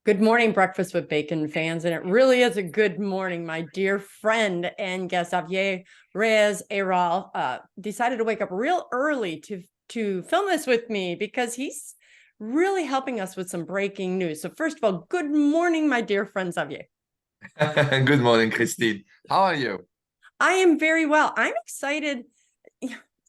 Good morning, Breakfast with Bacon fans. And it really is a good morning. My dear friend and guest, Xavier Reyes-Ayral, decided to wake up real early to film this with me because he's really helping us with some breaking news. So first of all, good morning, my dear friend Xavier. Good morning, Christine. How are you? I am very well. I'm excited.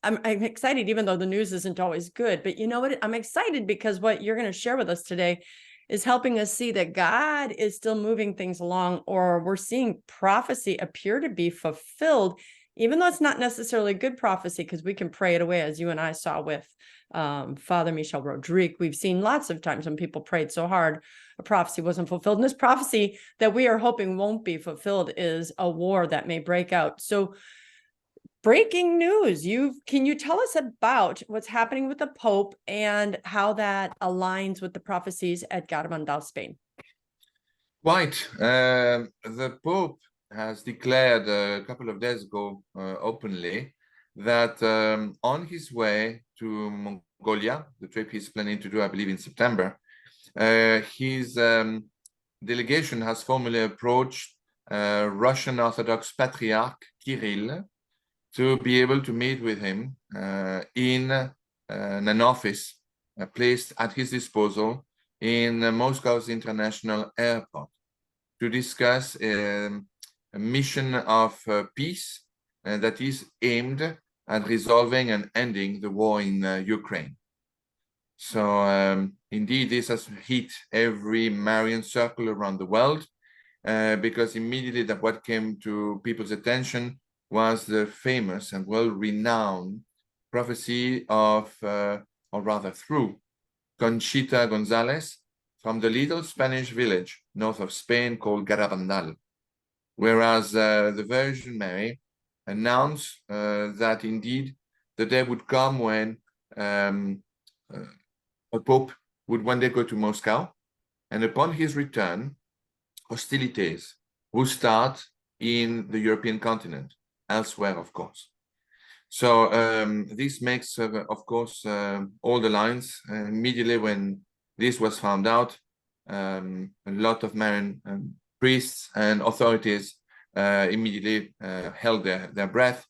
I'm excited, even though the news isn't always good. But you know what? I'm excited because what you're going to share with us today is helping us see that God is still moving things along, or we're seeing prophecy appear to be fulfilled, even though it's not necessarily good prophecy, because we can pray it away, as you and I saw with Father Michel Rodrigue. We've seen lots of times when people prayed so hard, a prophecy wasn't fulfilled. And this prophecy that we are hoping won't be fulfilled is a war that may break out. So breaking news. Can you tell us about what's happening with the Pope and how that aligns with the prophecies at Garabandal, Spain? Right. The Pope has declared a couple of days ago openly that on his way to Mongolia, the trip he's planning to do, I believe, in September, his delegation has formally approached Russian Orthodox Patriarch Kirill to be able to meet with him in an office placed at his disposal in Moscow's International Airport to discuss a mission of peace that is aimed at resolving and ending the war in Ukraine. So indeed, this has hit every Marian circle around the world because immediately what came to people's attention was the famous and well-renowned prophecy of, or rather through, Conchita Gonzalez from the little Spanish village north of Spain called Garabandal, whereas the Virgin Mary announced that indeed the day would come when a pope would one day go to Moscow, and upon his return, hostilities would start in the European continent, elsewhere, of course. So this makes, of course, all the lines. Immediately when this was found out, a lot of Marian priests and authorities immediately held their breath.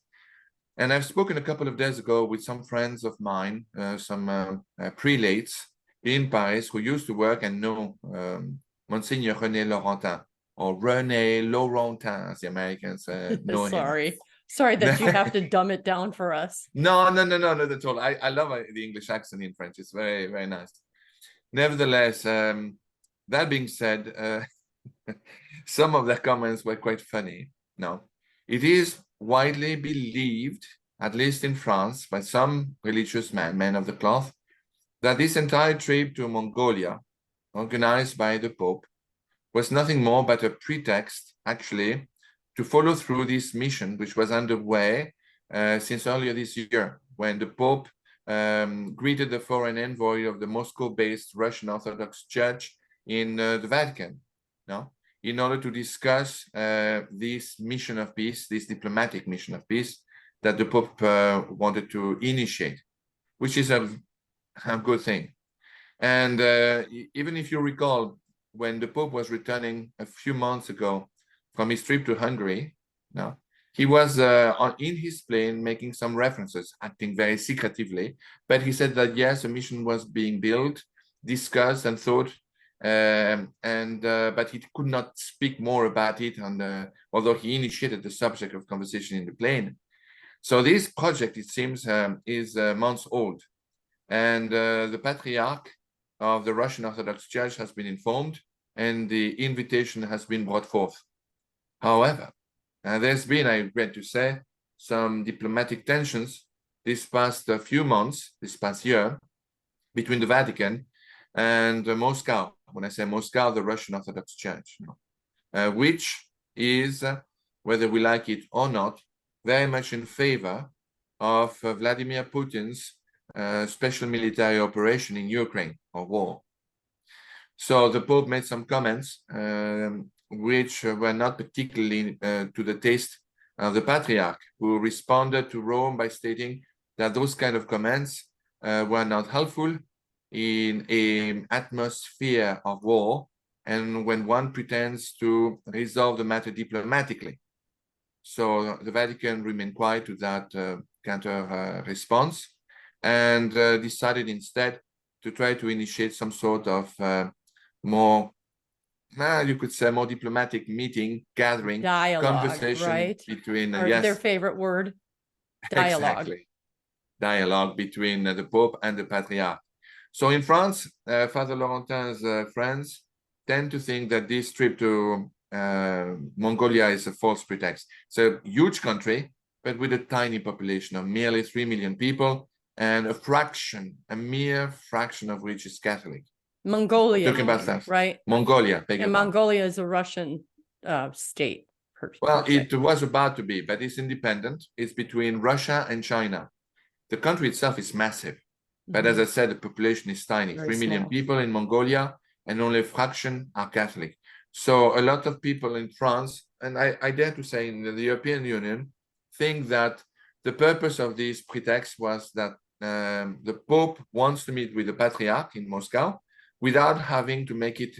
And I've spoken a couple of days ago with some friends of mine, some prelates in Paris who used to work and know Monsignor René Laurentin, or René Laurentin, as the Americans know him. Sorry that you have to dumb it down for us. No, not at all. I love the English accent in French. It's very, very nice. Nevertheless, that being said, some of their comments were quite funny. No, it is widely believed, at least in France, by some religious men of the cloth, that this entire trip to Mongolia, organized by the Pope, was nothing more but a pretext, actually, to follow through this mission, which was underway since earlier this year, when the Pope greeted the foreign envoy of the Moscow-based Russian Orthodox Church in the Vatican, no? In order to discuss this mission of peace, this diplomatic mission of peace that the Pope wanted to initiate, which is a good thing. And even if you recall, when the Pope was returning a few months ago from his trip to Hungary, no, he was in his plane making some references, acting very secretively, but he said that yes, a mission was being built, discussed and thought, but he could not speak more about it, although he initiated the subject of conversation in the plane. So this project, it seems, is months old, and the Patriarch of the Russian Orthodox Church has been informed, and the invitation has been brought forth. However, there's been, I regret to say, some diplomatic tensions this past few months, this past year, between the Vatican and Moscow. When I say Moscow, the Russian Orthodox Church, which is, whether we like it or not, very much in favor of Vladimir Putin's special military operation in Ukraine, or war. So the Pope made some comments which were not particularly to the taste of the Patriarch, who responded to Rome by stating that those kind of comments were not helpful in an atmosphere of war and when one pretends to resolve the matter diplomatically. So the Vatican remained quiet to that counter response and decided instead to try to initiate some sort of more, you could say, more diplomatic meeting, gathering, Dialogue, conversation right? between, Or their favorite word, dialogue. exactly, dialogue between the Pope and the Patriarch. So in France, Father Laurentin's friends tend to think that this trip to Mongolia is a false pretext. It's a huge country, but with a tiny population of merely 3 million people, and a mere fraction of which is Catholic. Mongolia, Talking about that, right? Mongolia, And Mongolia is a Russian state. Well, it was about to be, but it's independent. It's between Russia and China. The country itself is massive, but as I said, the population is tiny. Very 3 million small. people in Mongolia, and only a fraction are Catholic. So a lot of people in France, and I dare to say in the European Union, think that the purpose of this pretext was that the Pope wants to meet with the Patriarch in Moscow without having to make it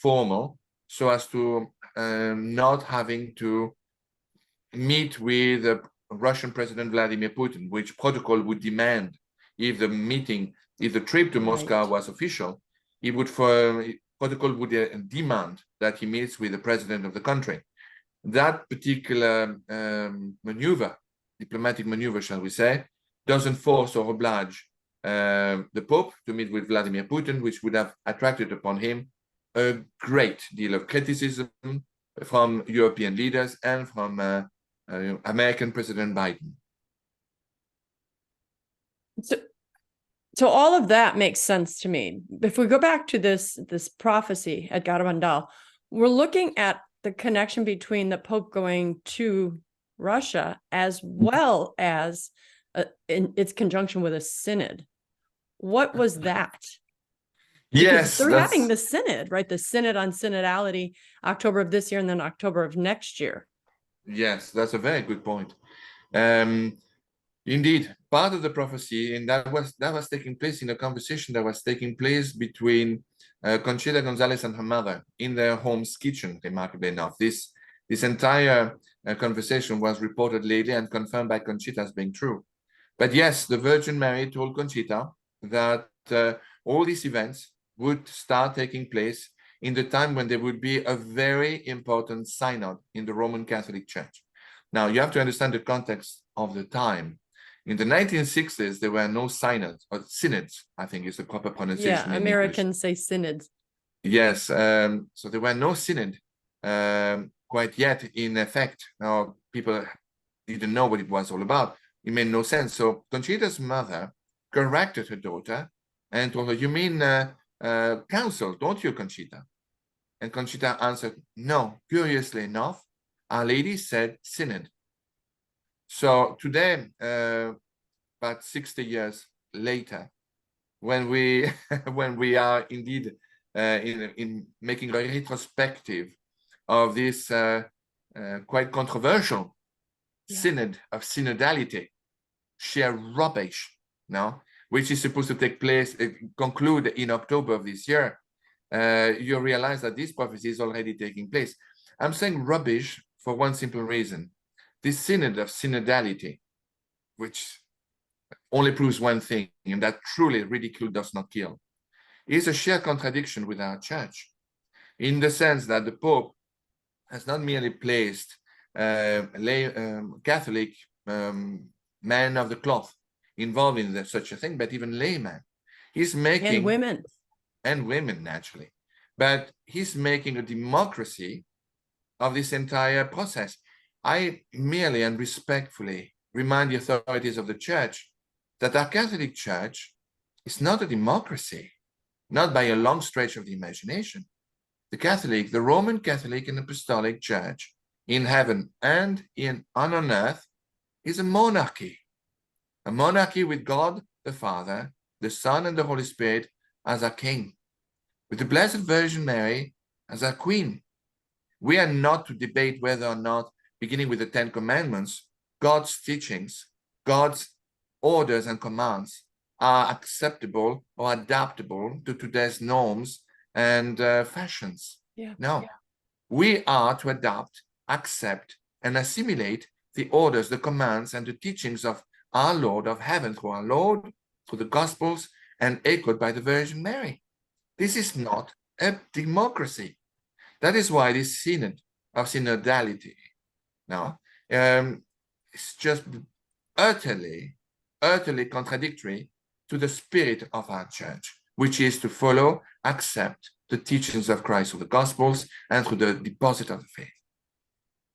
formal, so as to not having to meet with Russian President Vladimir Putin, which protocol would demand if the trip to Moscow was official, protocol would demand that he meets with the president of the country. That particular maneuver, diplomatic maneuver, shall we say, doesn't force or oblige the Pope to meet with Vladimir Putin, which would have attracted upon him a great deal of criticism from European leaders and from American President Biden. So all of that makes sense to me. If we go back to this prophecy at Garabandal, we're looking at the connection between the Pope going to Russia as well as in its conjunction with a synod. What was that? Yes, they're having the synod, right? The Synod on Synodality, October of this year and then October of next year. Yes, that's a very good point. Indeed, part of the prophecy, and that was taking place in a conversation that was taking place between Conchita Gonzalez and her mother in their home's kitchen, remarkably enough. This entire conversation was reported later and confirmed by Conchita as being true. But yes, the Virgin Mary told Conchita that all these events would start taking place in the time when there would be a very important synod in the Roman Catholic Church. Now, you have to understand the context of the time. In the 1960s, there were no synods, or synods, I think is the proper pronunciation. Yeah, Americans say synods. Yes, so there were no synod quite yet in effect. Now, people didn't know what it was all about. It made no sense. So Conchita's mother corrected her daughter and told her, "You mean council, don't you, Conchita?" And Conchita answered, "No, curiously enough, Our Lady said synod." So today, about 60 years later, when we when we are indeed in making a retrospective of this quite controversial Synod of Synodality, sheer rubbish, no, which is supposed to take place, conclude in October of this year, you realize that this prophecy is already taking place. I'm saying rubbish for one simple reason. This Synod of Synodality, which only proves one thing, and that truly ridicule does not kill, is a sheer contradiction with our church, in the sense that the Pope has not merely placed Catholic men of the cloth involved in such a thing, but even laymen. He's making and women naturally, but he's making a democracy of this entire process. I merely and respectfully remind the authorities of the church that our Catholic Church is not a democracy, not by a long stretch of the imagination. The Roman Catholic and Apostolic Church in heaven and on earth is a monarchy with God the Father, the Son, and the Holy Spirit as our King, with the Blessed Virgin Mary as our Queen. We are not to debate whether or not, beginning with the Ten Commandments, God's teachings, God's orders and commands are acceptable or adaptable to today's norms and fashions. Yeah. No, we are to adopt, accept, and assimilate the orders, the commands, and the teachings of our Lord of heaven through our Lord, through the Gospels, and echoed by the Virgin Mary. This is not a democracy. That is why this Synod of Synodality now it's just utterly contradictory to the spirit of our church, which is to follow, accept the teachings of Christ through the Gospels and through the deposit of the faith.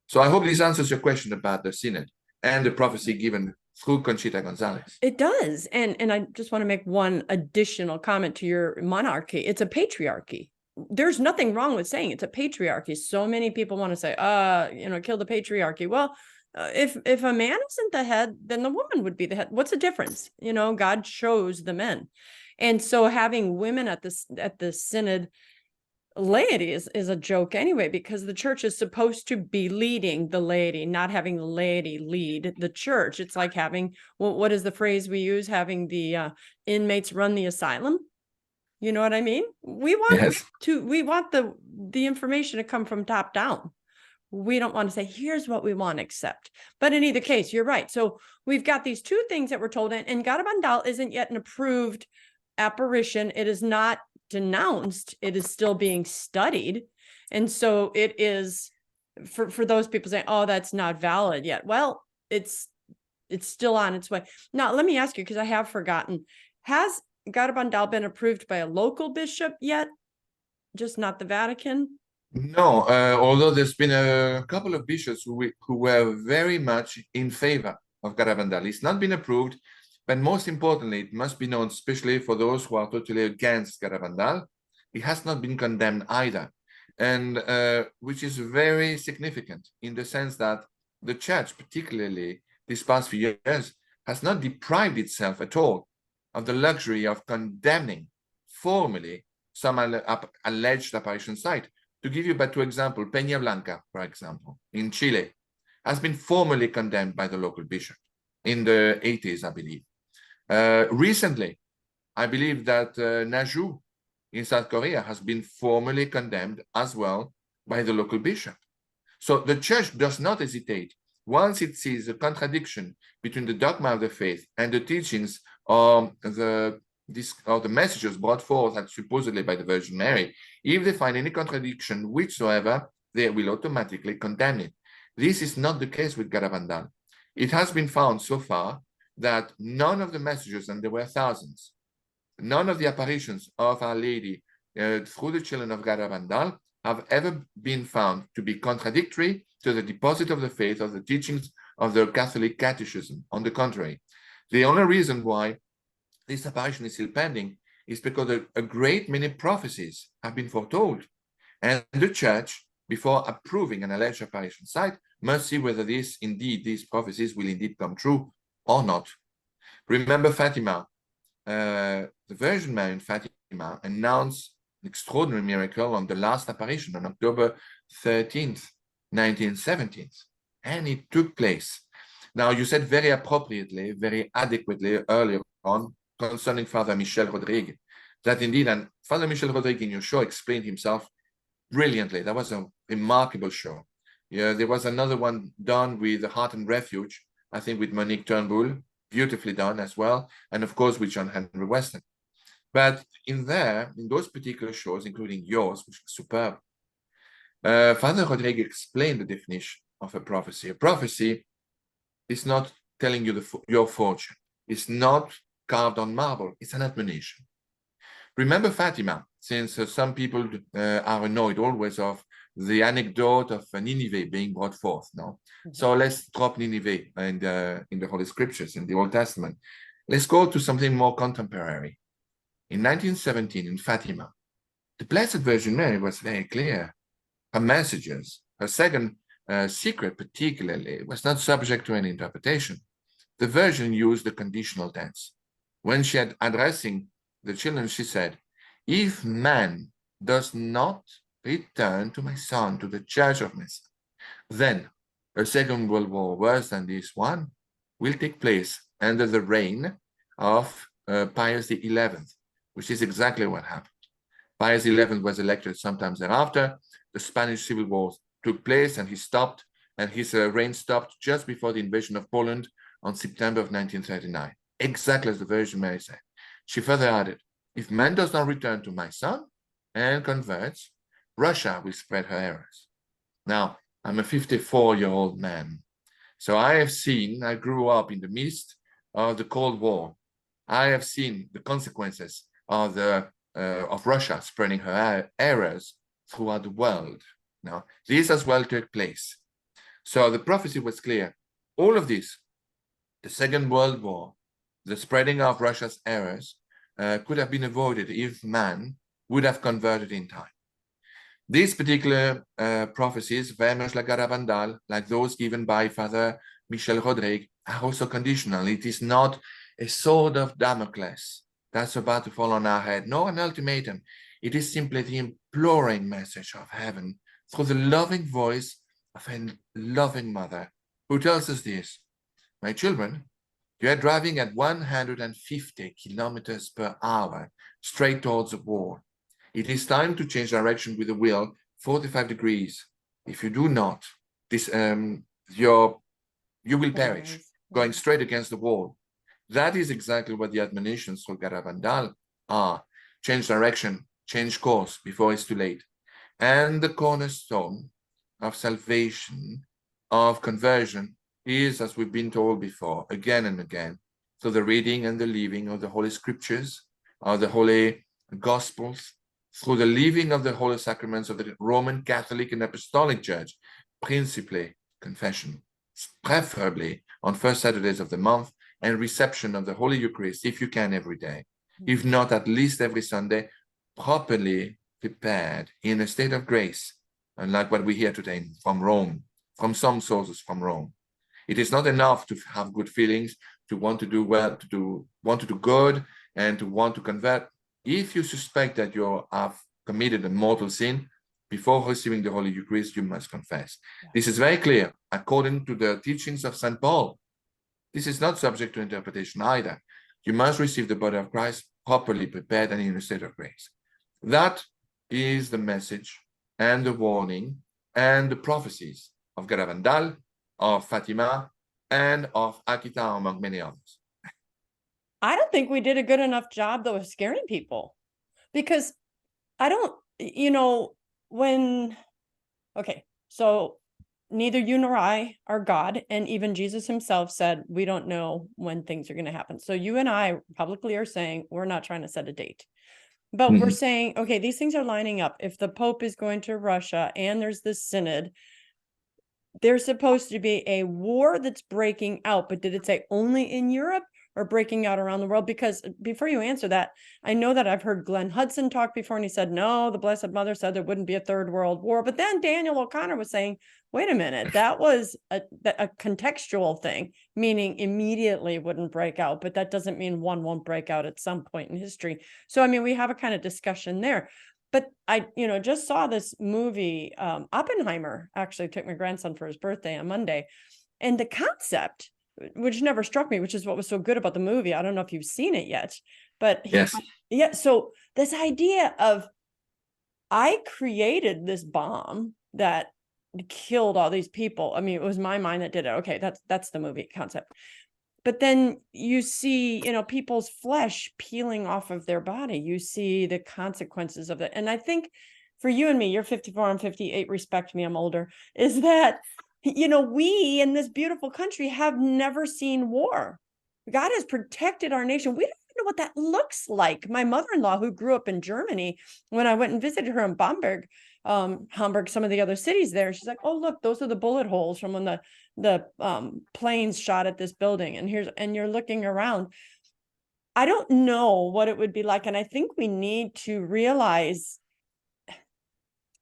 So I hope this answers your question about the Synod and the prophecy given through Conchita Gonzalez. It does. And I just want to make one additional comment to your monarchy. It's a patriarchy. There's nothing wrong with saying it's a patriarchy. So many people want to say, kill the patriarchy. Well, if a man isn't the head, then the woman would be the head. What's the difference? God chose the men. And so having women at the synod laity is a joke anyway, because the church is supposed to be leading the laity, not having the laity lead the church. It's like having, what is the phrase we use? Having the inmates run the asylum. You know what I mean? We want the information to come from top down. We don't want to say, here's what we want to accept. But in either case, you're right. So we've got these two things that we're told, and Garabandal isn't yet an approved apparition. It is not denounced. It is still being studied. And so it is, for those people saying, oh, that's not valid yet. Well, it's still on its way. Now, let me ask you, because I have forgotten, has Garabandal been approved by a local bishop yet? Just not the Vatican? No, although there's been a couple of bishops who were very much in favor of Garabandal. It's not been approved, but most importantly, it must be known, especially for those who are totally against Garabandal, it has not been condemned either, and which is very significant in the sense that the church, particularly these past few years, has not deprived itself at all of the luxury of condemning formally some alleged apparition site. To give you but two examples, Peña Blanca, for example, in Chile, has been formally condemned by the local bishop in the 80s, I believe. Recently, I believe that Naju in South Korea has been formally condemned as well by the local bishop. So the church does not hesitate. Once it sees a contradiction between the dogma of the faith and the teachings of the messages brought forth and supposedly by the Virgin Mary, if they find any contradiction whatsoever, they will automatically condemn it. This is not the case with Garabandal. It has been found so far that none of the messages, and there were thousands, none of the apparitions of Our Lady through the children of Garabandal have ever been found to be contradictory to the deposit of the faith of the teachings of the Catholic Catechism. On the contrary, the only reason why this apparition is still pending is because a great many prophecies have been foretold. And the church, before approving an alleged apparition site, must see whether these prophecies will indeed come true or not. Remember Fatima. The Virgin Mary in Fatima announced an extraordinary miracle on the last apparition on October 13th, 1917. And it took place. Now, you said very appropriately, very adequately earlier on, concerning Father Michel Rodrigue, that indeed, and Father Michel Rodrigue in your show explained himself brilliantly. That was a remarkable show. Yeah, there was another one done with the Heart and Refuge, I think with Monique Turnbull, beautifully done as well, and of course with John Henry Weston. But in those particular shows, including yours, which was superb, Father Rodrigue explained the definition of a prophecy. A prophecy is not telling you your fortune. It's not carved on marble. It's an admonition. Remember Fatima, since some people are annoyed always of the anecdote of Nineveh being brought forth. No, so let's drop Nineveh in the Holy Scriptures in the Old Testament. Let's go to something more contemporary. In 1917, in Fatima, the Blessed Virgin Mary was very clear. Her messages, her second secret particularly, was not subject to any interpretation. The Virgin used the conditional tense. When she had addressing the children, she said, if man does not return to my son, to the church of my son, then a second world war worse than this one will take place under the reign of Pius XI, which is exactly what happened. Pius XI was elected sometimes thereafter. The Spanish Civil War took place, and his reign stopped just before the invasion of Poland on September of 1939, exactly as the Virgin Mary said. She further added, if man does not return to my son and converts, Russia will spread her errors. Now, I'm a 54-year-old man, so I grew up in the midst of the Cold War. I have seen the consequences of Russia spreading her errors throughout the world. Now, this as well took place. So the prophecy was clear. All of this, the Second World War, the spreading of Russia's errors, could have been avoided if man would have converted in time. These particular prophecies, very much like Garabandal, like those given by Father Michel Rodrigue, are also conditional. It is not a sword of Damocles that's about to fall on our head, nor an ultimatum. It is simply the imploring message of heaven through the loving voice of a loving mother who tells us this: my children, you are driving at 150 kilometers per hour straight towards the wall. It is time to change direction with a will, 45 degrees. If you do not, you will perish, going straight against the wall. That is exactly what the admonitions for Garabandal are. Change direction, change course before it's too late. And the cornerstone of salvation, of conversion, is, as we've been told before, again and again, through the reading and the living of the Holy Scriptures, of the Holy Gospels, through the living of the Holy Sacraments of the Roman Catholic and Apostolic Church, principally confession, preferably on first Saturdays of the month, and reception of the Holy Eucharist, if you can, every day, if not at least every Sunday, properly prepared in a state of grace, unlike what we hear today from Rome, from some sources from Rome. It is not enough to have good feelings, to want to do well, want to do good, and to want to convert. If you suspect that you have committed a mortal sin, before receiving the Holy Eucharist, you must confess. This is very clear, according to the teachings of St. Paul. This is not subject to interpretation either. You must receive the body of Christ properly prepared and in a state of grace. That is the message and the warning and the prophecies of Garabandal, of Fatima, and of Akita, among many others. I don't think we did a good enough job, though, of scaring people, because I don't, so neither you nor I are God, and even Jesus himself said, we don't know when things are going to happen. So you and I publicly are saying, we're not trying to set a date, but we're saying, okay, these things are lining up. If the Pope is going to Russia and there's this synod, there's supposed to be a war that's breaking out, but did it say only in Europe or breaking out around the world? Because before you answer that, I know that I've heard Glenn Hudson talk before, and he said, no, the Blessed Mother said there wouldn't be a third world war. But then Daniel O'Connor was saying, wait a minute, that was a contextual thing, meaning immediately wouldn't break out, but that doesn't mean one won't break out at some point in history. So, I mean, we have a kind of discussion there. But I, just saw this movie, Oppenheimer. Actually took my grandson for his birthday on Monday. And the concept, which never struck me, which is what was so good about the movie. I don't know if you've seen it yet, but so this idea of, I created this bomb that killed all these people. I mean, it was my mind that did it. Okay, that's the movie concept. But then you see, people's flesh peeling off of their body. You see the consequences of it. And I think for you and me, you're 54, I'm 58, respect me, I'm older, is that, we in this beautiful country have never seen war. God has protected our nation. We don't know what that looks like. My mother-in-law, who grew up in Germany, when I went and visited her in Bamberg, Hamburg, some of the other cities there, she's like, oh, look, those are the bullet holes from when the planes shot at this building. And you're looking around. I don't know what it would be like. And I think we need to realize,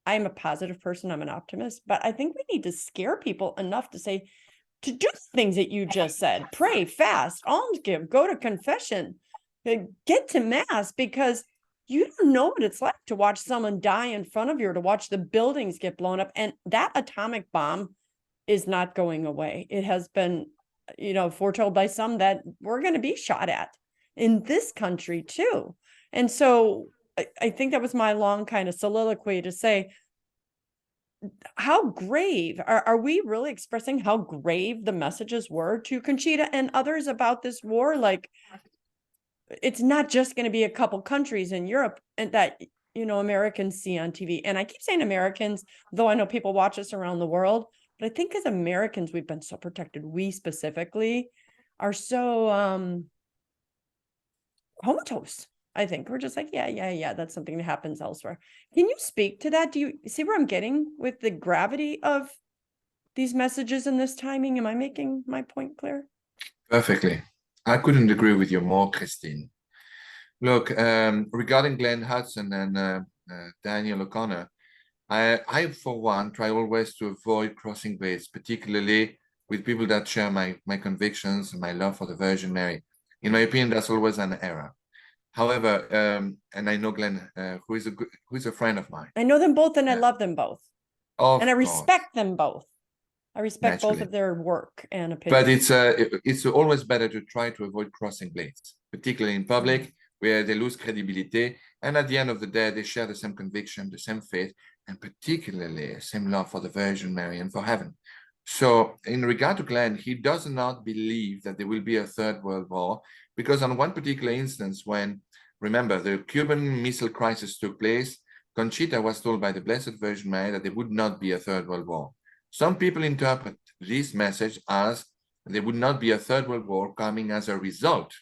I'm a positive person, I'm an optimist, but I think we need to scare people enough to say, to do things that you just said: pray, fast, alms give, go to confession, get to mass, because you don't know what it's like to watch someone die in front of you, or to watch the buildings get blown up. And that atomic bomb is not going away. It has been, foretold by some that we're going to be shot at in this country too. And so I think that was my long kind of soliloquy to say, how grave are we really expressing how grave the messages were to Conchita and others about this war? Like, it's not just going to be a couple countries in Europe and that, Americans see on TV. And I keep saying Americans, though I know people watch us around the world, but I think as Americans, we've been so protected. We specifically are so comatose. I think we're just like, yeah, that's something that happens elsewhere. Can you speak to that? Do you see where I'm getting with the gravity of these messages and this timing? Am I making my point clear? Perfectly. I couldn't agree with you more, Christine. Look, regarding Glenn Hudson and Daniel O'Connor, I, for one, try always to avoid crossing blades, particularly with people that share my convictions and my love for the Virgin Mary. In my opinion, that's always an error. However, and I know Glenn, who is a friend of mine. I know them both and I love them both. And I Of course, respect them both. I respect both naturally. of their work and But opinions. it's always better to try to avoid crossing blades, particularly in public, where they lose credibility. And at the end of the day, they share the same conviction, the same faith, and particularly same love for the Virgin Mary and for heaven. So in regard to Glenn, he does not believe that there will be a third world war, because on one particular instance, when, remember, the Cuban Missile Crisis took place, Conchita was told by the Blessed Virgin Mary that there would not be a third world war. Some people interpret this message as there would not be a third world war coming as a result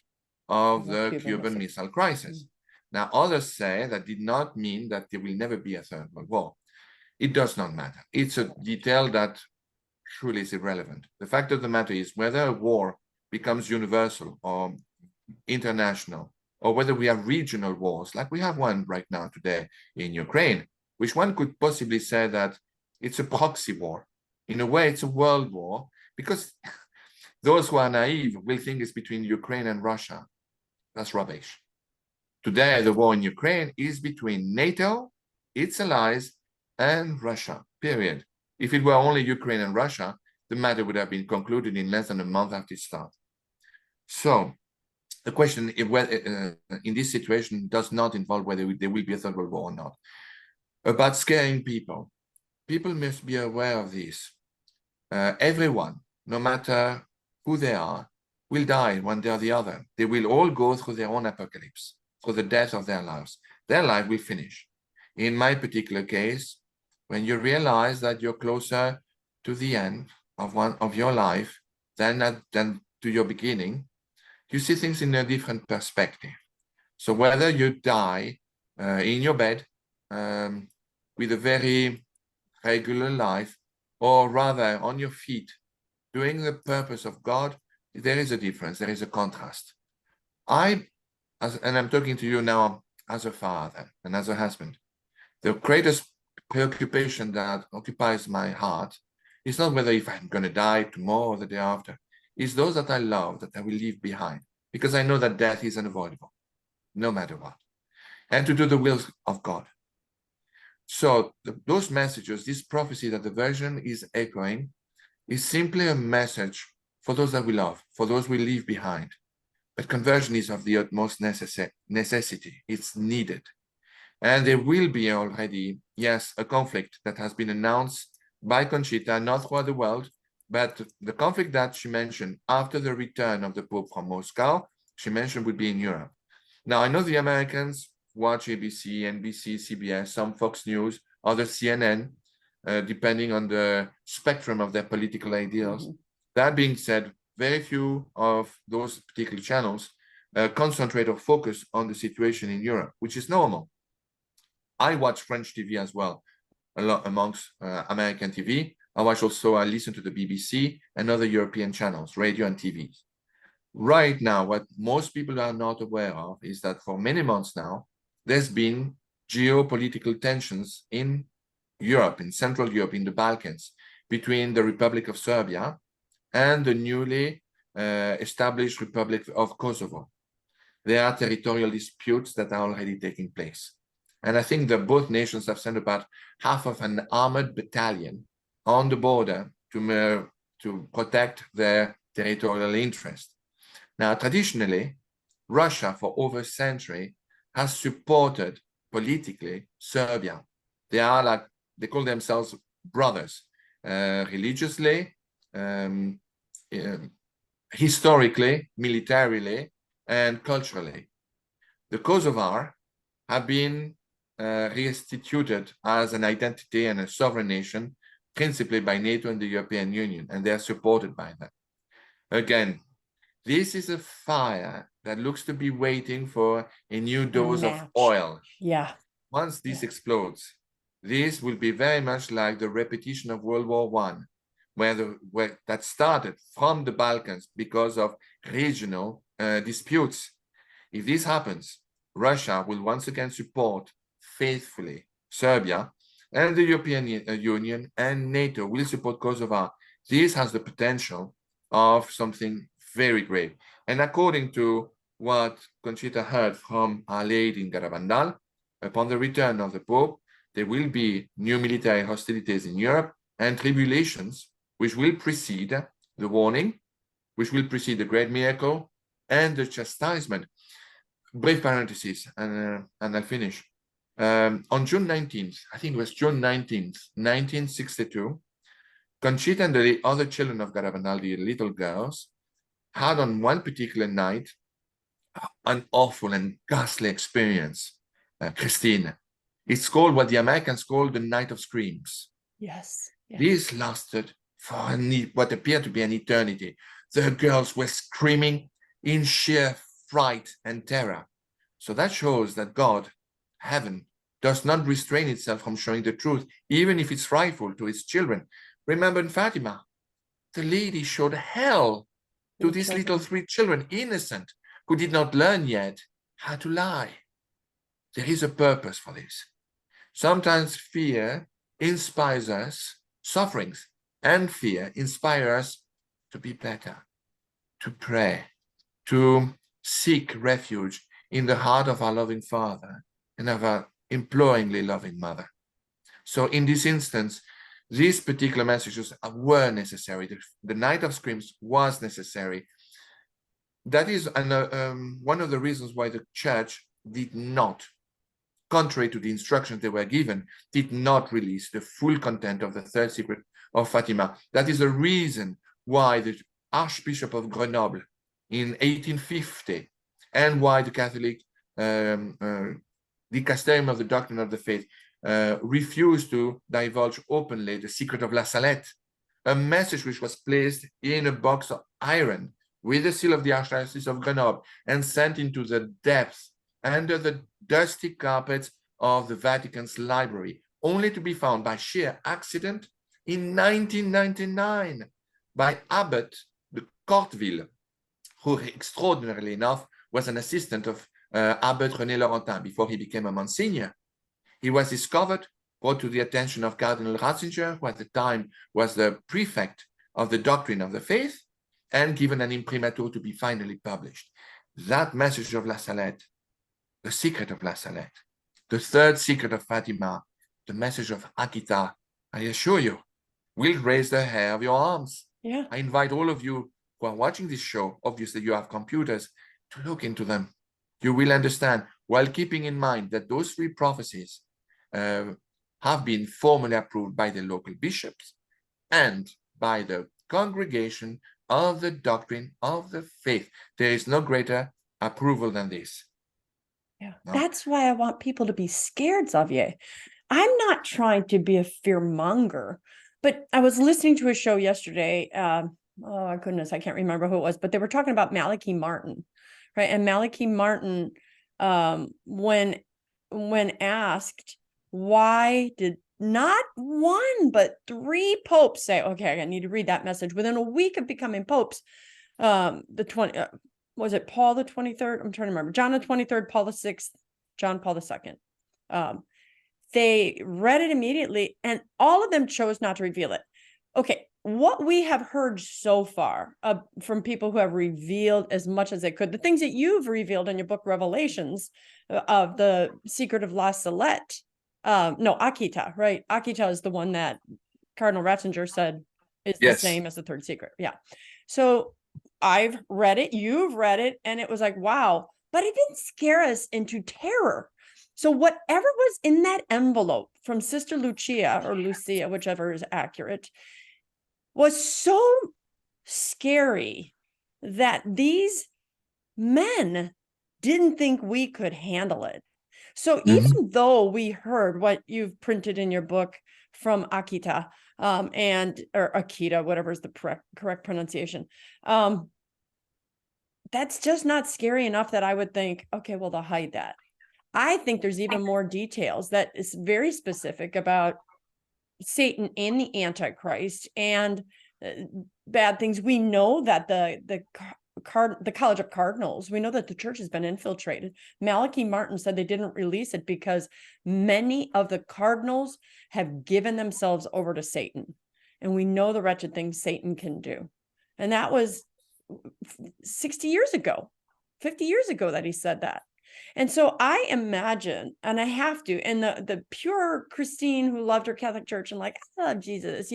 of the Cuban Missile Crisis. Now, others say that did not mean that there will never be a third world war. It does not matter. It's a detail that truly is irrelevant. The fact of the matter is whether a war becomes universal or international, or whether we have regional wars, like we have one right now today in Ukraine, which one could possibly say that it's a proxy war. In a way, it's a world war, because those who are naive will think it's between Ukraine and Russia. That's rubbish. Today, the war in Ukraine is between NATO, its allies, and Russia, period. If it were only Ukraine and Russia, the matter would have been concluded in less than a month after it started. So the question in this situation does not involve whether there will be a third world war or not. About scaring people. People must be aware of this. Everyone, no matter who they are, will die one day or the other. They will all go through their own apocalypse, through the death of their lives. Their life will finish. In my particular case, when you realize that you're closer to the end of your life than to your beginning, you see things in a different perspective. So whether you die in your bed with a very regular life, or rather on your feet, doing the purpose of God, there is a difference, there is a contrast. And I'm talking to you now as a father and as a husband, the greatest preoccupation that occupies my heart is not whether if I'm going to die tomorrow or the day after. It's those that I love that I will leave behind, because I know that death is unavoidable, no matter what, and to do the will of God. So those messages, this prophecy that the Virgin is echoing, is simply a message for those that we love, for those we leave behind. But conversion is of the utmost necessity. It's needed. And there will be already, yes, a conflict that has been announced by Conchita, not throughout the world, but the conflict that she mentioned after the return of the Pope from Moscow, she mentioned would be in Europe. Now, I know the Americans watch ABC, NBC, CBS, some Fox News, other CNN, depending on the spectrum of their political ideals. That being said, very few of those particular channels concentrate or focus on the situation in Europe, which is normal. I watch French TV as well, a lot amongst American TV. I listen to the BBC and other European channels, radio and TVs. Right now, what most people are not aware of is that for many months now, there's been geopolitical tensions in Europe, in Central Europe, in the Balkans, between the Republic of Serbia and the newly established Republic of Kosovo. There are territorial disputes that are already taking place. And I think that both nations have sent about half of an armored battalion on the border to protect their territorial interest. Now, traditionally, Russia, for over a century, has supported politically Serbia. They are like, they call themselves brothers, religiously, um, historically, militarily, and culturally. The Kosovar have been reinstituted as an identity and a sovereign nation, principally by NATO and the European Union, and they are supported by them. Again, this is a fire that looks to be waiting for a new dose of oil. Yeah. Once this explodes, this will be very much like the repetition of World War I, where that started from the Balkans because of regional disputes. If this happens, Russia will once again support faithfully Serbia, and the European Union and NATO will support Kosovo. This has the potential of something very grave. And according to what Conchita heard from Our Lady in Garabandal, upon the return of the Pope, there will be new military hostilities in Europe and tribulations which will precede the warning, which will precede the great miracle and the chastisement. Brief parenthesis, and I'll finish. On June 19th, I think it was June 19th, 1962, Conchita and the other children of Garabandal, the little girls, had on one particular night an awful and ghastly experience, Christine. It's called what the Americans call the Night of Screams. Yes. This lasted for what appeared to be an eternity. The girls were screaming in sheer fright and terror. So that shows that God, heaven, does not restrain itself from showing the truth, even if it's frightful to its children. Remember in Fatima, the lady showed hell to these little 3 children, innocent, who did not learn yet how to lie. There is a purpose for this. Sometimes fear inspires us, sufferings and fear inspire us to be better, to pray, to seek refuge in the heart of our loving Father and of our imploringly loving Mother. So in this instance, these particular messages were necessary. The Night of Screams was necessary. That is one of the reasons why the Church did not, contrary to the instructions they were given, did not release the full content of the third secret of Fatima. That is the reason why the Archbishop of Grenoble in 1850 and why the Catholic Dicasterium of the Doctrine of the Faith refused to divulge openly the secret of La Salette, a message which was placed in a box of iron with the seal of the Archdiocese of Grenoble and sent into the depths under the dusty carpets of the Vatican's library, only to be found by sheer accident in 1999 by Abbot de Corteville, who extraordinarily enough was an assistant of Abbot René Laurentin before he became a Monsignor. He was discovered, brought to the attention of Cardinal Ratzinger, who at the time was the prefect of the Doctrine of the Faith, and given an imprimatur to be finally published. That message of La Salette, the secret of La Salette, the third secret of Fatima, the message of Akita, I assure you, will raise the hair of your arms. Yeah. I invite all of you who are watching this show, obviously you have computers, to look into them. You will understand, while keeping in mind that those 3 prophecies have been formally approved by the local bishops and by the congregation of the Doctrine of the Faith. There is no greater approval than this. Yeah. No? That's why I want people to be scared of you. I'm not trying to be a fearmonger, but I was listening to a show yesterday. Oh goodness, I can't remember who it was, but they were talking about Malachi Martin, right? And Malachi Martin, when asked why did not 1 but 3 popes say, okay, I need to read that message within a week of becoming popes, was it Paul the 23rd? I'm trying to remember. John the 23rd, Paul the 6th, John Paul II. They read it immediately, and all of them chose not to reveal it. Okay, what we have heard so far from people who have revealed as much as they could, the things that you've revealed in your book, Revelations, of the secret of La Salette, no, Akita, right? Akita is the one that Cardinal Ratzinger said is the same as the third secret. Yeah. So I've read it, you've read it, and it was like, wow, but it didn't scare us into terror. So whatever was in that envelope from Sister Lucia or Lucia, whichever is accurate, was so scary that these men didn't think we could handle it. So even though we heard what you've printed in your book from Akita, or Akita, whatever is the correct pronunciation, that's just not scary enough that I would think, okay, well, they'll hide that. I think there's even more details that is very specific about Satan and the Antichrist and bad things. We know that the College of Cardinals, we know that the church has been infiltrated. Malachi Martin said they didn't release it because many of the cardinals have given themselves over to Satan. And we know the wretched things Satan can do. And that was 60 years ago, 50 years ago that he said that. And so I imagine, and I have to, and the pure Christine who loved her Catholic Church and like, I love Jesus,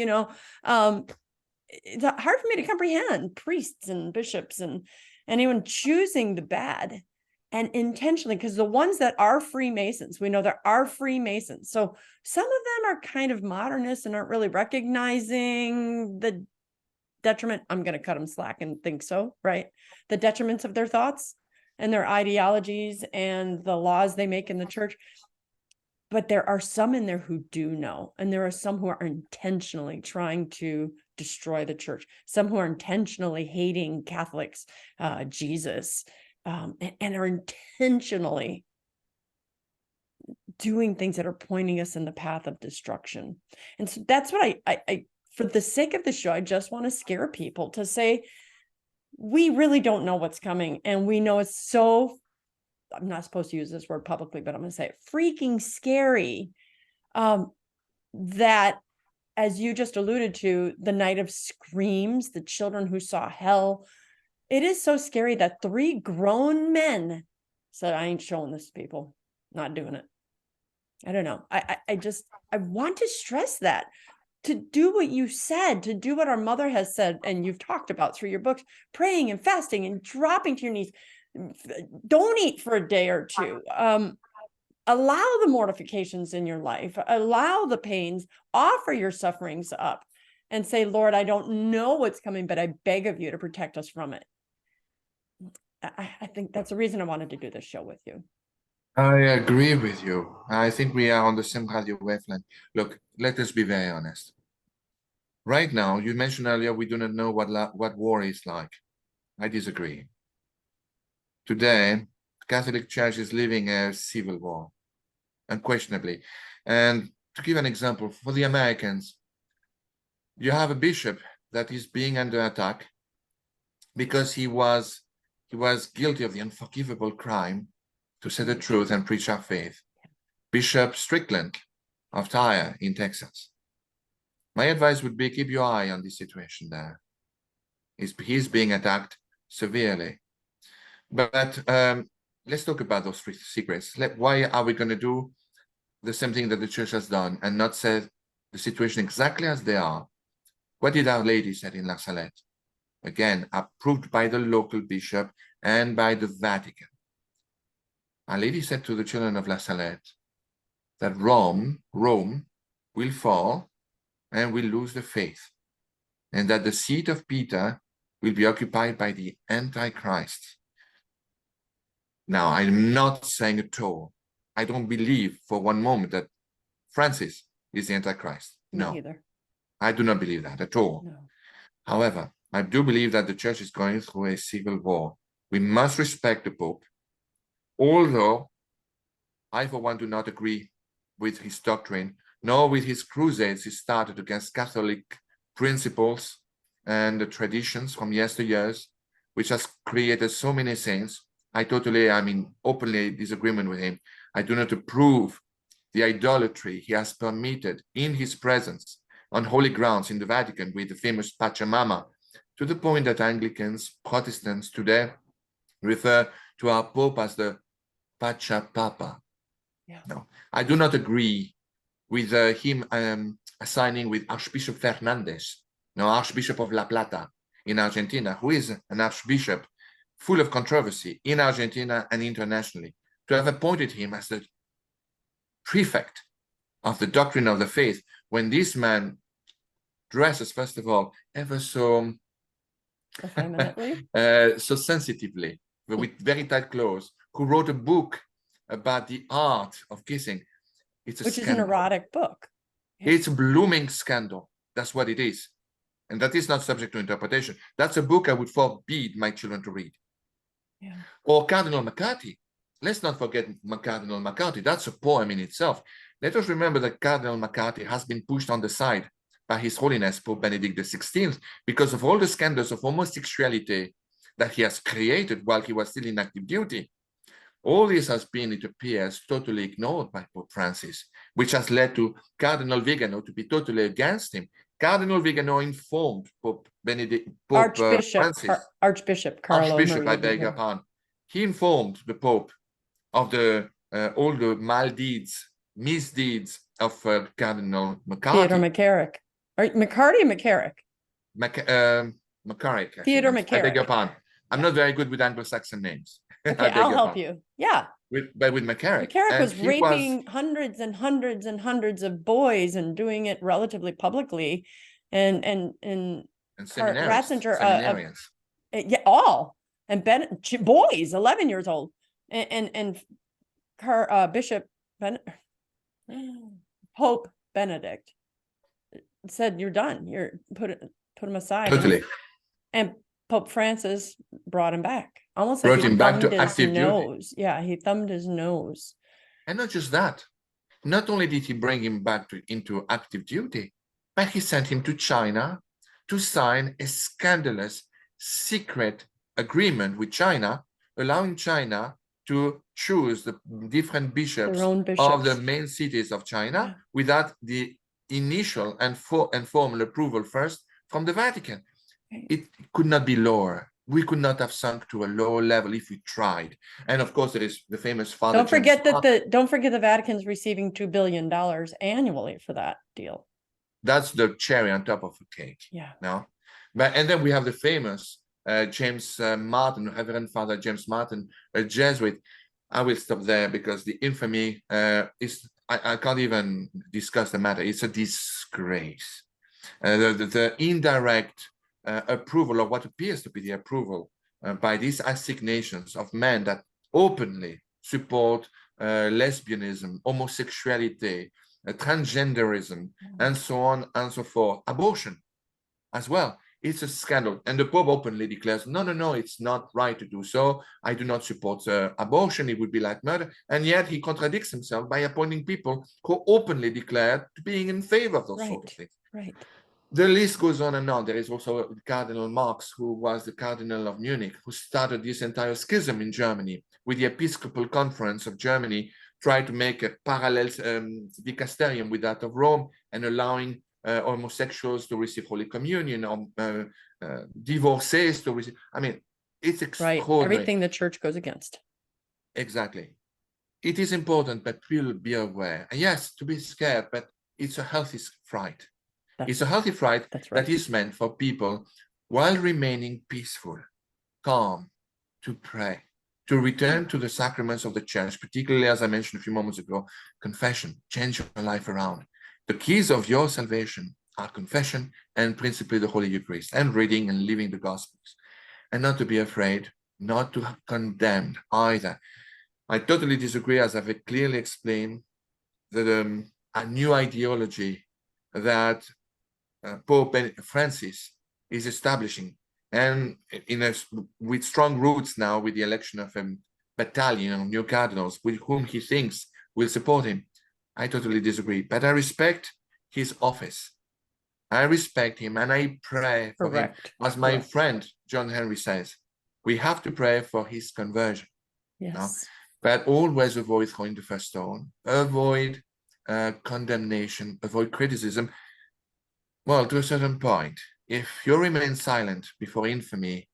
it's hard for me to comprehend priests and bishops and anyone choosing the bad and intentionally, because the ones that are Freemasons, we know there are Freemasons. So some of them are kind of modernists and aren't really recognizing the detriment. I'm going to cut them slack and think so, right? The detriments of their thoughts and their ideologies and the laws they make in the church. But there are some in there who do know, and there are some who are intentionally trying to destroy the church, some who are intentionally hating Catholics, Jesus, and are intentionally doing things that are pointing us in the path of destruction. And so that's what I for the sake of the show, I just want to scare people to say, we really don't know what's coming. And we know it's so, I'm not supposed to use this word publicly, but I'm going to say it, freaking scary, that, as you just alluded to, the night of screams, the children who saw hell, it is so scary that 3 grown men said, I ain't showing this to people, not doing it. I don't know. I want to stress that, to do what you said, to do what our mother has said, and you've talked about through your books, praying and fasting and dropping to your knees. Don't eat for a day or two. Allow the mortifications in your life, allow the pains, offer your sufferings up and say, Lord, I don't know what's coming, but I beg of you to protect us from it. I think that's the reason I wanted to do this show with you. I agree with you. I think we are on the same radio wavelength. Look, let us be very honest. Right now, you mentioned earlier, we do not know what war is like. I disagree. Today, Catholic Church is living a civil war, unquestionably. And to give an example, for the Americans, you have a bishop that is being under attack because he was guilty of the unforgivable crime to say the truth and preach our faith. Bishop Strickland of Tyre in Texas. My advice would be, keep your eye on this situation there. He's being attacked severely. But let's talk about those 3 secrets. Why are we going to do the same thing that the church has done and not say the situation exactly as they are? What did Our Lady say in La Salette? Again, approved by the local bishop and by the Vatican. Our Lady said to the children of La Salette that Rome will fall and will lose the faith, and that the seat of Peter will be occupied by the Antichrist. Now, I'm not saying at all, I don't believe for one moment that Francis is the Antichrist. No, either. I do not believe that at all. No. However, I do believe that the church is going through a civil war. We must respect the Pope, although I, for one, do not agree with his doctrine, nor with his crusades he started against Catholic principles and the traditions from yesteryears, which has created so many saints. Openly disagreement with him. I do not approve the idolatry he has permitted in his presence on holy grounds in the Vatican with the famous Pachamama, to the point that Anglicans, Protestants today refer to our Pope as the Pachapapa. Yeah. No, I do not agree with him assigning with Archbishop Fernandez, Archbishop of La Plata in Argentina, who is an archbishop full of controversy in Argentina and internationally, to have appointed him as the prefect of the doctrine of the faith, when this man dresses, first of all, ever so Effeminately. so sensitively, with very tight clothes, who wrote a book about the art of kissing. It's a Which is scandal. an erotic book. Yeah. It's a blooming scandal. That's what it is. And that is not subject to interpretation. That's a book I would forbid my children to read. Yeah. Or Cardinal McCarthy. Let's not forget Cardinal McCarthy. That's a poem in itself. Let us remember that Cardinal McCarthy has been pushed on the side by His Holiness Pope Benedict XVI because of all the scandals of homosexuality that he has created while he was still in active duty. All this has been, it appears, totally ignored by Pope Francis, which has led to Cardinal Vigano to be totally against him. Cardinal Vigano informed Pope Archbishop Carlo Archbishop, Maria I beg your pardon. He informed the Pope of the all the misdeeds of Cardinal McCarthy. Theodore McCarrick. McCarty or McCarrick? McCarrick. Theodore I beg your McCarrick. pardon. I'm not very good with Anglo-Saxon names. Okay, I'll help you. Yeah. But with McCarrick. McCarrick was raping hundreds and hundreds and hundreds of boys and doing it relatively publicly. And seminarians. Yeah, all. And boys, 11 years old. Bishop Pope Benedict said, "You're done. You're put him aside." Totally. And Pope Francis brought him back. Almost brought like him back to active nose. duty. Yeah, he thumbed his nose. And not just that. Not only did he bring him back into active duty, but he sent him to China to sign a scandalous secret agreement with China, allowing China to choose the different bishops of the main cities of China without the initial and formal approval first from the Vatican. It could not be lower. We could not have sunk to a lower level if we tried. And of course, there is the famous Father. Don't forget the Vatican's receiving $2 billion annually for that deal. That's the cherry on top of the cake. Yeah. No, and then we have the famous James Martin, Reverend Father James Martin, a Jesuit. I will stop there because the infamy is, I can't even discuss the matter. It's a disgrace. The indirect approval of what appears to be the approval by these assignations of men that openly support lesbianism, homosexuality, transgenderism, and so on and so forth, abortion as well. It's a scandal. And the Pope openly declares, no, it's not right to do so. I do not support abortion. It would be like murder. And yet he contradicts himself by appointing people who openly declared to being in favor of those sort of things. Right. The list goes on and on. There is also Cardinal Marx, who was the Cardinal of Munich, who started this entire schism in Germany with the Episcopal Conference of Germany, tried to make a parallel dicasterium with that of Rome and allowing homosexuals to receive Holy Communion, or divorcees to receive. I mean, it's extraordinary. Everything the church goes against. Exactly. It is important, but we'll be aware. And yes, to be scared, but it's a healthy fright. It's a healthy fright that is meant for people, while remaining peaceful, calm, to pray, to return to the sacraments of the church, particularly, as I mentioned a few moments ago, confession, change your life around. The keys of your salvation are confession and principally the Holy Eucharist, and reading and living the Gospels. And not to be afraid, not to condemn either. I totally disagree, as I've clearly explained, that a new ideology that Pope Francis is establishing, and with strong roots now with the election of a battalion of new cardinals with whom he thinks will support him. I totally disagree, but I respect his office. I respect him and I pray for him. As my friend John Henry says, we have to pray for his conversion. Yes. No? But always avoid throwing the first stone, avoid condemnation, avoid criticism. Well, to a certain point, if you remain silent before infamy,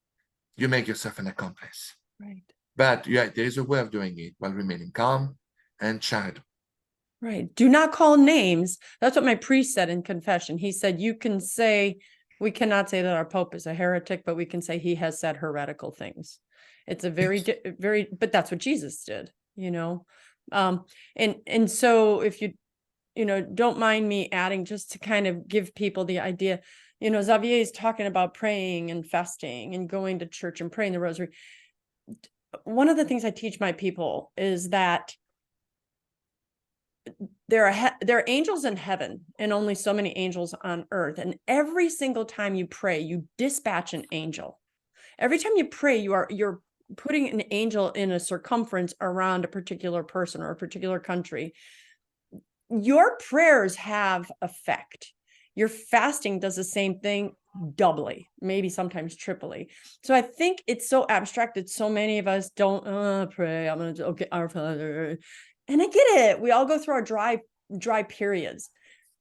you make yourself an accomplice. Right. But there is a way of doing it while remaining calm and charitable. Right. Do not call names. That's what my priest said in confession. He said, you can say, we cannot say that our Pope is a heretic, but we can say he has said heretical things. It's a very, but that's what Jesus did, you know. And so if you don't mind me adding, just to kind of give people the idea, Xavier is talking about praying and fasting and going to church and praying the rosary. One of the things I teach my people is that there are angels in heaven and only so many angels on earth. And every single time you pray, you dispatch an angel. Every time you pray, you're putting an angel in a circumference around a particular person or a particular country. Your prayers have effect. Your fasting does the same thing doubly, maybe sometimes triply. So I think it's so abstracted. So many of us don't pray. I'm going to, okay, our Father. And I get it. We all go through our dry periods.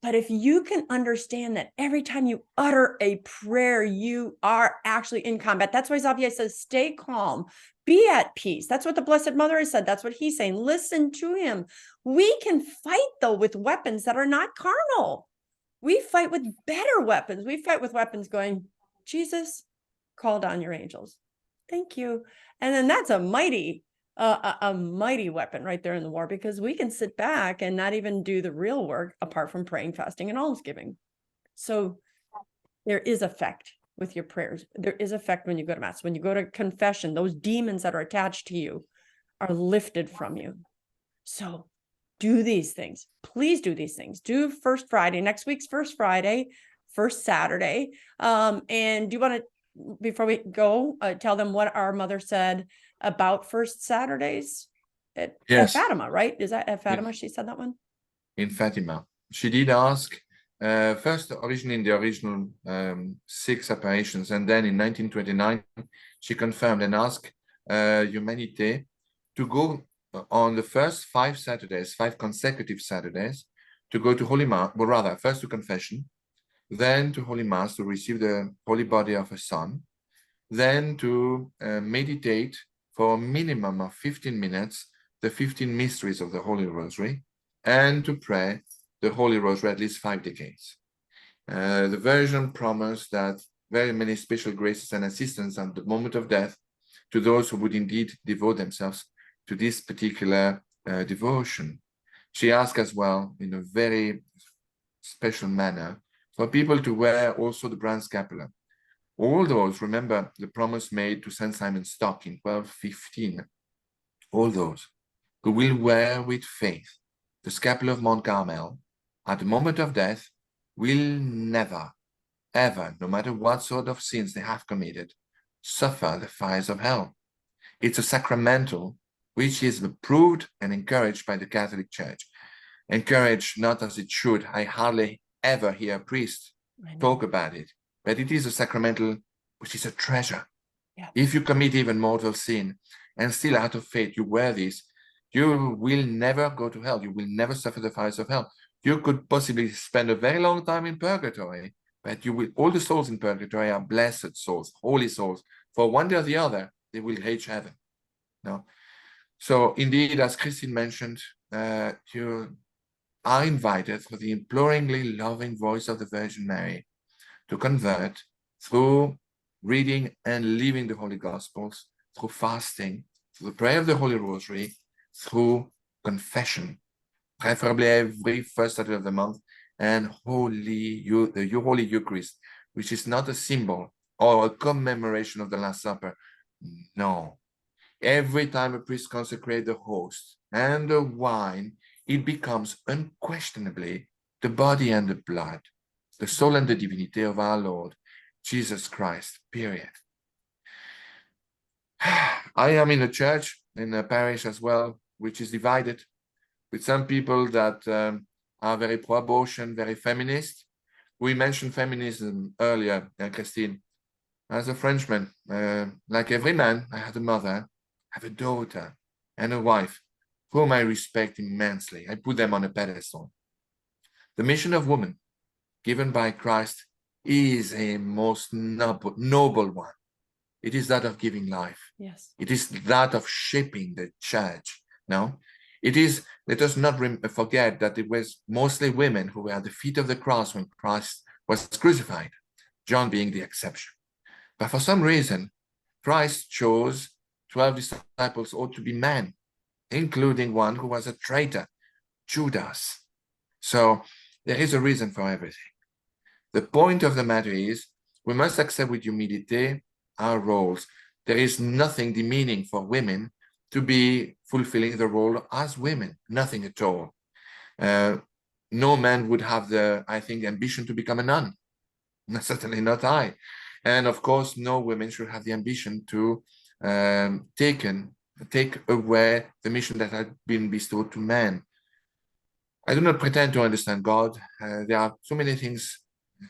But if you can understand that every time you utter a prayer, you are actually in combat. That's why Xavier says, stay calm, be at peace. That's what the Blessed Mother has said. That's what he's saying. Listen to him. We can fight, though, with weapons that are not carnal. We fight with better weapons. We fight with weapons going, Jesus, call down your angels. Thank you. And then that's a mighty weapon right there in the war, because we can sit back and not even do the real work apart from praying, fasting, and almsgiving. So there is effect with your prayers. There is effect when you go to Mass. When you go to confession, those demons that are attached to you are lifted from you. So do these things. Please do these things. Do First Friday, next week's First Friday, First Saturday. And do you want to, before we go, tell them what our mother said about First Saturdays at Fatima, right? Is that at Fatima? Yes. She said that one? In Fatima. She did ask, first originally in the original 6 apparitions, and then in 1929, she confirmed and asked humanity to go on the first 5 Saturdays, 5 consecutive Saturdays, to go to Holy Mass, well, rather, first to confession, then to Holy Mass to receive the holy body of her son, then to meditate for a minimum of 15 minutes, the 15 mysteries of the Holy Rosary, and to pray the Holy Rosary at least 5 decades. The Virgin promised that very many special graces and assistance at the moment of death to those who would indeed devote themselves to this particular devotion. She asked as well, in a very special manner, for people to wear also the brown scapular. All those, remember the promise made to Saint Simon Stock in 1215, all those who will wear with faith the scapular of Mount Carmel at the moment of death will never, ever, no matter what sort of sins they have committed, suffer the fires of hell. It's a sacramental which is approved and encouraged by the Catholic Church. Encouraged not as it should. I hardly ever hear a priest talk about it, but it is a sacramental which is a treasure. Yeah. If you commit even mortal sin and still out of faith you wear this, you will never go to hell. You will never suffer the fires of hell. You could possibly spend a very long time in purgatory, but you will. All the souls in purgatory are blessed souls, holy souls. For one day or the other, they will reach heaven. No. So indeed, as Christine mentioned, you are invited through the imploringly loving voice of the Virgin Mary to convert through reading and living the Holy Gospels, through fasting, through the prayer of the Holy Rosary, through confession, preferably every first Saturday of the month, and the Holy Eucharist, which is not a symbol or a commemoration of the Last Supper. No. Every time a priest consecrates the host and the wine, it becomes unquestionably the body and the blood, the soul and the divinity of our Lord, Jesus Christ, period. I am in a church, in a parish as well, which is divided, with some people that are very pro-abortion, very feminist. We mentioned feminism earlier, Christine. As a Frenchman, like every man, I had a mother, I have a daughter, and a wife, whom I respect immensely. I put them on a pedestal. The mission of woman given by Christ is a most noble one. It is that of giving life. Yes. It is that of shaping the church. No, it is. Let us not forget that it was mostly women who were at the feet of the cross when Christ was crucified, John being the exception. But for some reason, Christ chose 12 disciples ought to be men. including one who was a traitor, Judas. So there is a reason for everything. The point of the matter is we must accept with humility our roles. There is nothing demeaning for women to be fulfilling the role as women, nothing at all. No man would have the, I think, ambition to become a nun. Certainly not I. And of course, no women should have the ambition to take away the mission that had been bestowed to men. I do not pretend to understand God. There are so many things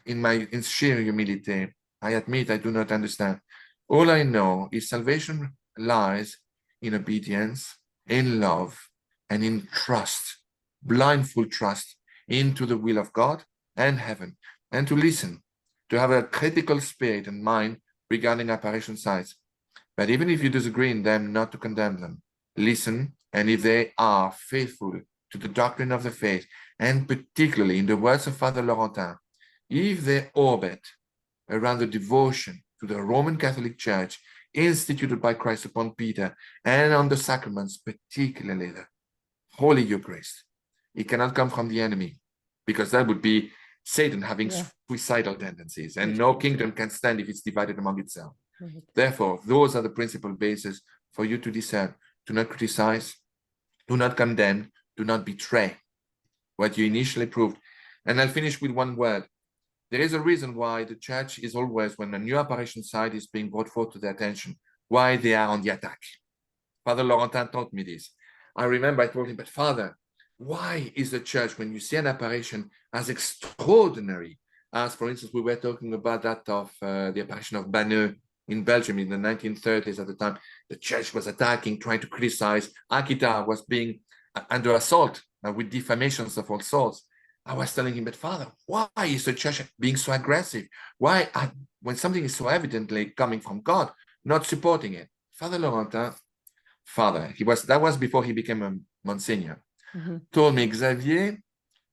in sheer humility. I admit I do not understand. All I know is salvation lies in obedience, in love, and in trust, blindfold trust into the will of God and heaven, and to listen, to have a critical spirit and mind regarding apparition sites. But even if you disagree in them, not to condemn them. Listen, and if they are faithful to the doctrine of the faith, and particularly in the words of Father Laurentin, if they orbit around the devotion to the Roman Catholic Church instituted by Christ upon Peter and on the sacraments, particularly the Holy Eucharist, it cannot come from the enemy, because that would be Satan having suicidal tendencies, and no kingdom can stand if it's divided among itself. Right. Therefore, those are the principal bases for you to discern. Do not criticize, do not condemn, do not betray what you initially proved. And I'll finish with one word. There is a reason why the church is always, when a new apparition site is being brought forth to their attention, why they are on the attack. Father Laurentin taught me this. I remember I told him, but Father, why is the church, when you see an apparition as extraordinary, as for instance, we were talking about that of the apparition of Banneux in Belgium in the 1930s at the time, the church was attacking, trying to criticize. Akita was being under assault with defamations of all sorts. I was telling him, but Father, why is the church being so aggressive? Why, when something is so evidently coming from God, not supporting it? Father Laurentin, that was before he became a Monsignor, told me, Xavier,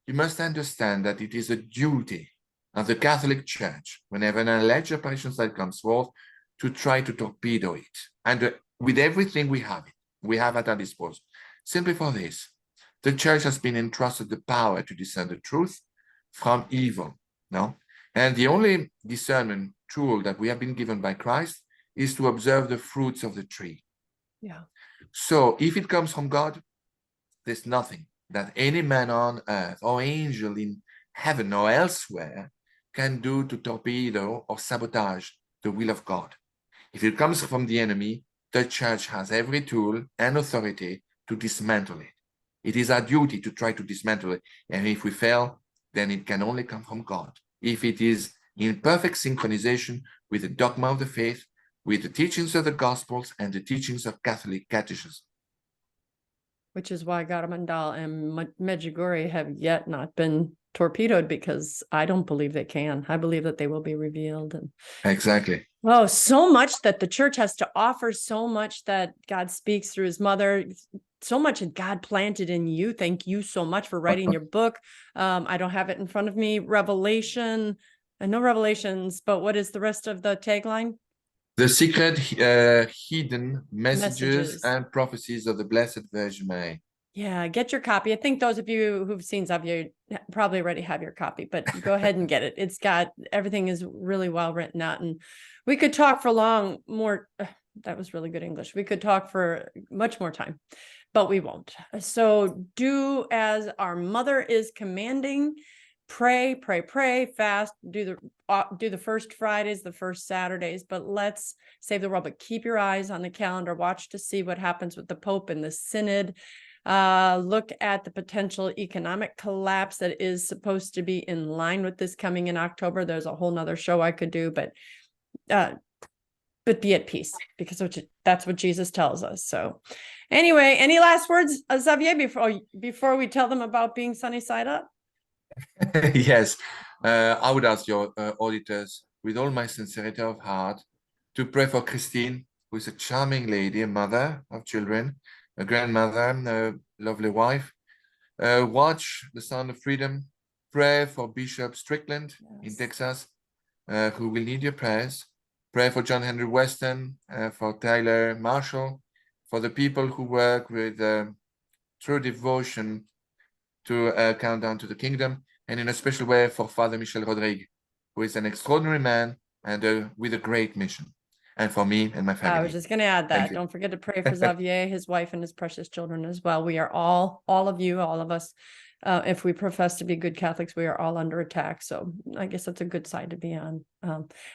you must understand that it is a duty of the Catholic Church, whenever an alleged apparition site comes forth, to try to torpedo it. And with everything we have at our disposal. Simply for this, the church has been entrusted the power to discern the truth from evil. No? And the only discernment tool that we have been given by Christ is to observe the fruits of the tree. Yeah. So if it comes from God, there's nothing that any man on earth or angel in heaven or elsewhere can do to torpedo or sabotage the will of God. If it comes from the enemy, the church has every tool and authority to dismantle it. It is our duty to try to dismantle it. And if we fail, then it can only come from God. If it is in perfect synchronization with the dogma of the faith, with the teachings of the Gospels and the teachings of Catholic catechism. Which is why Garabandal and Medjugorje have yet not been torpedoed, because I don't believe they can. I believe that they will be revealed. And exactly. Oh, so much that the church has to offer, so much that God speaks through his mother, so much that God planted in you. Thank you so much for writing your book. I don't have it in front of me. Revelation. I know Revelations, but what is the rest of the tagline? The secret hidden messages and prophecies of the Blessed Virgin Mary. Yeah, get your copy. I think those of you who've seen Xavier probably already have your copy, but go ahead and get it. It's got, everything is really well written out, and we could talk for long more. That was really good English. We could talk for much more time, but we won't. So do as our mother is commanding. Pray, pray, pray, fast, do the first Fridays, the first Saturdays, but let's save the world. But keep your eyes on the calendar, watch to see what happens with the Pope and the Synod. Look at the potential economic collapse that is supposed to be in line with this coming in October. There's a whole nother show I could do, but be at peace, because that's what Jesus tells us. So anyway, any last words, Xavier, before we tell them about being sunny side up? Yes, I would ask your auditors, with all my sincerity of heart, to pray for Christine, who is a charming lady, a mother of children, a grandmother, a lovely wife. Watch The Sound of Freedom. Pray for Bishop Strickland in Texas, who will need your prayers. Pray for John Henry Weston, for Tyler Marshall, for the people who work with true devotion to Countdown to the Kingdom, and in a special way for Father Michel Rodrigue, who is an extraordinary man and with a great mission, and for me and my family. I was just going to add Thank that. you. Don't forget to pray for Xavier, his wife, and his precious children as well. We are all of you, all of us, if we profess to be good Catholics, we are all under attack. So I guess that's a good side to be on.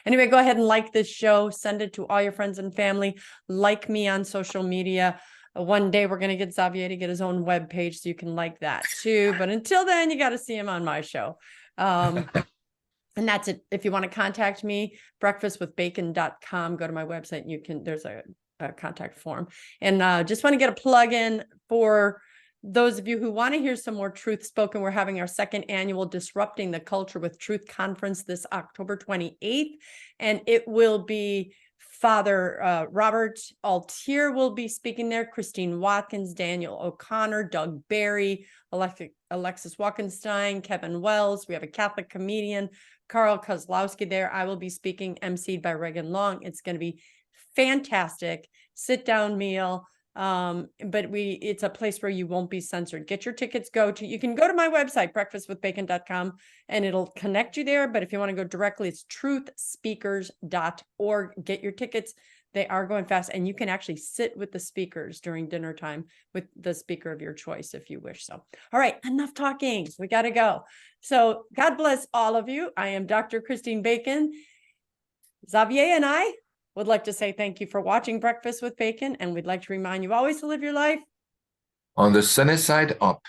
Anyway, go ahead and like this show. Send it to all your friends and family. Like me on social media. One day we're going to get Xavier to get his own web page so you can like that too. But until then, you got to see him on my show. And that's it. If you want to contact me, breakfastwithbacon.com, go to my website and you can, there's a contact form. And just want to get a plug in for those of you who want to hear some more truth spoken. We're having our second annual Disrupting the Culture with Truth conference this October 28th. And it will be Father Robert Altier will be speaking there, Christine Watkins, Daniel O'Connor, Doug Barry, Alexis Walkenstein, Kevin Wells. We have a Catholic comedian, Carl Kozlowski there. I will be speaking, emceed by Reagan Long. It's going to be fantastic. Sit down meal. But it's a place where you won't be censored. Get your tickets, you can go to my website, breakfastwithbacon.com, and it'll connect you there. But if you want to go directly, it's truthspeakers.org. Get your tickets. They are going fast, and you can actually sit with the speakers during dinner time with the speaker of your choice if you wish. So, all right, enough talking. We got to go. So God bless all of you. I am Dr. Christine Bacon. Xavier and I would like to say thank you for watching Breakfast with Bacon, and we'd like to remind you always to live your life On the sunny side up.